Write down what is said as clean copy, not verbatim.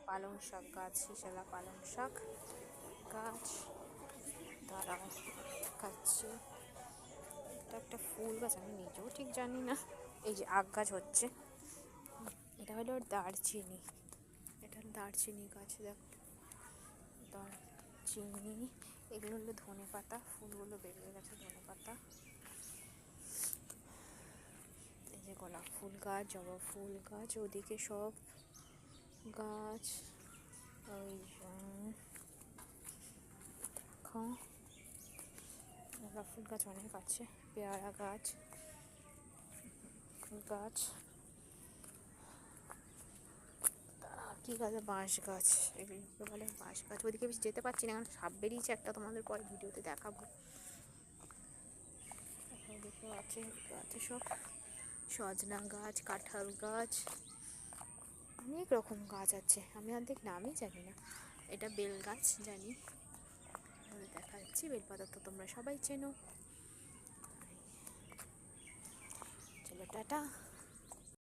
পালং শাক গাছ, শিশালা পালং শাক গাছ। দাঁড়াও খাচ্ছি, এটা একটা ফুল গাছ, আমি নিজেও ঠিক জানি না। এই যে আখ গাছ হচ্ছে, এটা হলো দারচিনি, এটা দারচিনি গাছ। দেখো দারচিনি, এগুলো হলো ধনে পাতা, ফুলগুলো বেরিয়ে গেছে ধনে পাতা। এই যে গোলাপ ফুল গাছ, জবা ফুল গাছ, ওদিকে সব গাছ। ওই গোলাপ ফুল গাছ অনেক আছে, পেয়ারা গাছ গাছ, কি গাছ, বাঁশ গাছ, এগুলোকে বলে বাঁশ গাছ। ওদিকে বেশি যেতে পারছি না, কারণ সাপ বেরিয়েছে একটা, তোমাদের পরে ভিডিওতে দেখাবো। ওদিকে আছে গাছে সব সজনা গাছ, কাঁঠাল গাছ, অনেক রকম গাছ আছে, আমি অর্ধেক নামই জানি না। এটা বেল গাছ জানি, দেখা যাচ্ছে, বেলপাতা তো তোমরা সবাই চেনো। চলো টাটা।